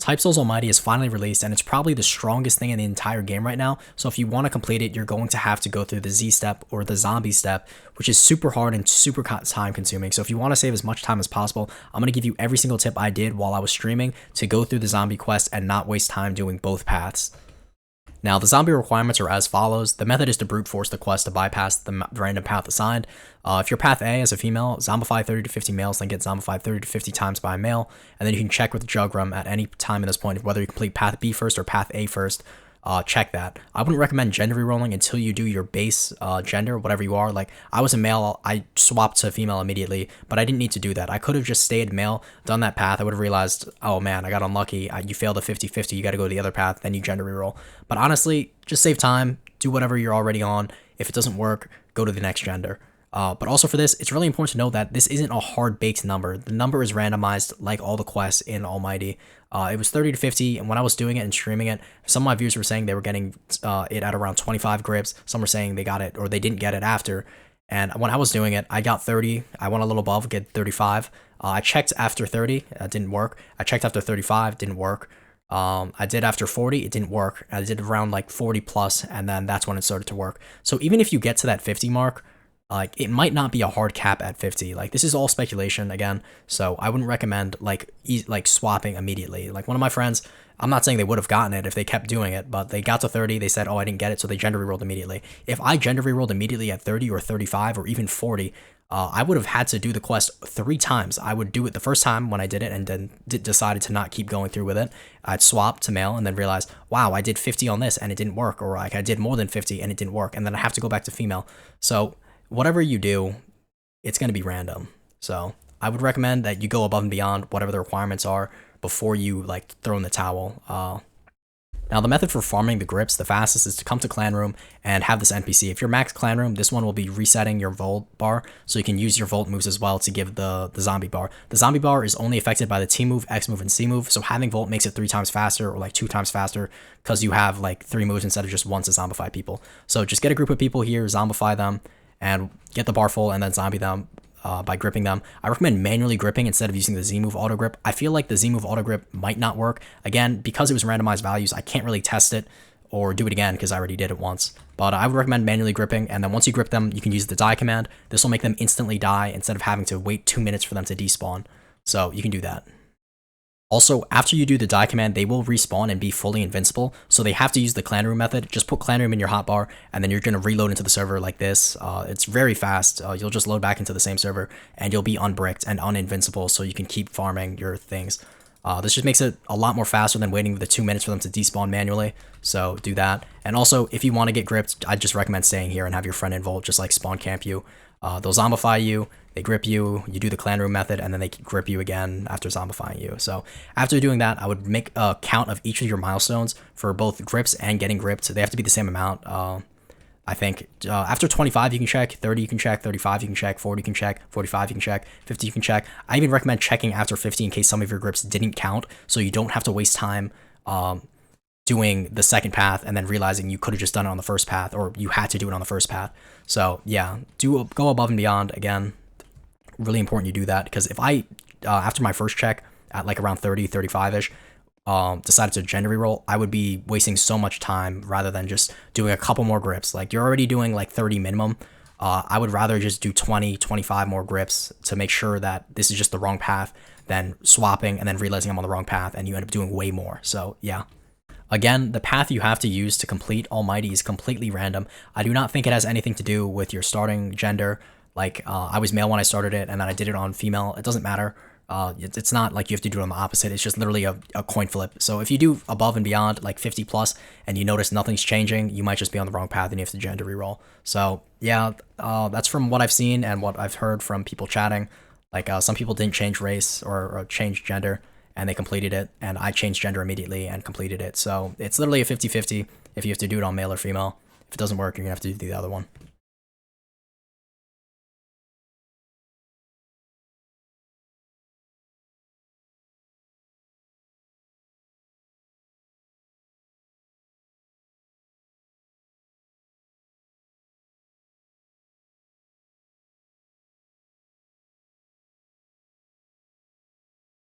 Type Souls Almighty is finally released, and it's probably the strongest thing in the entire game right now. So if you want to complete it, you're going to have to go through the Z step or the zombie step, which is super hard and super time consuming. So if you want to save as much time as possible, I'm going to give you every single tip I did while I was streaming to go through the zombie quest and not waste time doing both paths. Now, the zombie requirements are as follows. The method is to brute force the quest to bypass the random path assigned. If you're path A as a female, zombify 30 to 50 males, then get zombified 30 to 50 times by a male. And then you can check with the Jugrum at any time in this point, whether you complete path B first or path A first. Check that. I wouldn't recommend gender rerolling until you do your base gender, whatever you are. Like, I was a male, I swapped to female immediately, but I didn't need to do that. I could have just stayed male, done that path. I would have realized, oh man, I got unlucky. You failed a 50-50, you got to go to the other path, then you gender reroll. But honestly, just save time, do whatever you're already on. If it doesn't work, go to the next gender. But also for this, it's really important to know that this isn't a hard-baked number. The number is randomized like all the quests in Almighty. It was 30 to 50, and when I was doing it and streaming it, some of my viewers were saying they were getting it at around 25 grips. Some were saying they got it or they didn't get it after. And when I was doing it, I got 30. I went a little above, get 35. I checked after 30, it didn't work. I checked after 35, didn't work. I did after 40, it didn't work. I did around like 40 plus, and then that's when it started to work. So even if you get to that 50 mark, like, it might not be a hard cap at 50. Like, this is all speculation again, so I wouldn't recommend like swapping immediately. Like, one of my friends, I'm not saying they would have gotten it if they kept doing it, but they got to 30, they said, oh, I didn't get it, so they gender rerolled immediately. If I gender rerolled immediately at 30 or 35 or even 40, I would have had to do the quest 3 times. I would do it the first time when I did it and then decided to not keep going through with it. I'd swap to male and then realize, wow, I did 50 on this and it didn't work, or like I did more than 50 and it didn't work, and then I have to go back to female. So whatever you do, it's going to be random. So I would recommend that you go above and beyond whatever the requirements are before you like throw in the towel. Now, the method for farming the grips the fastest is to come to clan room and have this NPC. If you're max clan room, this one will be resetting your volt bar, so you can use your volt moves as well to give the zombie bar. The zombie bar is only affected by the T move, X move, and C move, so having volt makes it 3 times faster or like 2 times faster because you have like 3 moves instead of just 1 to zombify people. So just get a group of people here, zombify them, and get the bar full and then zombie them by gripping them. I recommend manually gripping instead of using the Z move auto grip. I feel like the Z move auto grip might not work. Again, because it was randomized values, I can't really test it or do it again because I already did it once. But I would recommend manually gripping, and then once you grip them, you can use the die command. This will make them instantly die instead of having to wait 2 minutes for them to despawn. So you can do that. Also, after you do the die command, they will respawn and be fully invincible, so they have to use the clan room method. Just put clan room in your hotbar, and then you're going to reload into the server like this. It's very fast. You'll just load back into the same server, and you'll be unbricked and uninvincible, so you can keep farming your things. This just makes it a lot more faster than waiting the 2 minutes for them to despawn manually, so do that. And also, if you want to get gripped, I'd just recommend staying here and have your friend involt just like spawn camp you. They'll zombify you, they grip you, you do the clan room method, and then they grip you again after zombifying you. So after doing that, I would make a count of each of your milestones for both grips and getting gripped. They have to be the same amount. I think after 25 you can check, 30 you can check, 35 you can check, 40 you can check, 45 you can check, 50 you can check. I even recommend checking after 50 in case some of your grips didn't count, so you don't have to waste time doing the second path and then realizing you could have just done it on the first path, or you had to do it on the first path. So yeah, go above and beyond. Again, really important you do that, because if I after my first check at like around 30 35ish decided to gender reroll, I would be wasting so much time rather than just doing a couple more grips. Like, you're already doing like 30 minimum. I would rather just do 20 25 more grips to make sure that this is just the wrong path than swapping and then realizing I'm on the wrong path and you end up doing way more. So yeah. Again, the path you have to use to complete Almighty is completely random. I do not think it has anything to do with your starting gender. Like, I was male when I started it, and then I did it on female. It doesn't matter. It's not like you have to do it on the opposite. It's just literally a coin flip. So if you do above and beyond, like 50 plus, and you notice nothing's changing, you might just be on the wrong path and you have to gender reroll. So yeah, that's from what I've seen and what I've heard from people chatting. Like, some people didn't change race or change gender, and they completed it, and I changed gender immediately and completed it. So it's literally a 50-50 if you have to do it on male or female. If it doesn't work, you're gonna have to do the other one.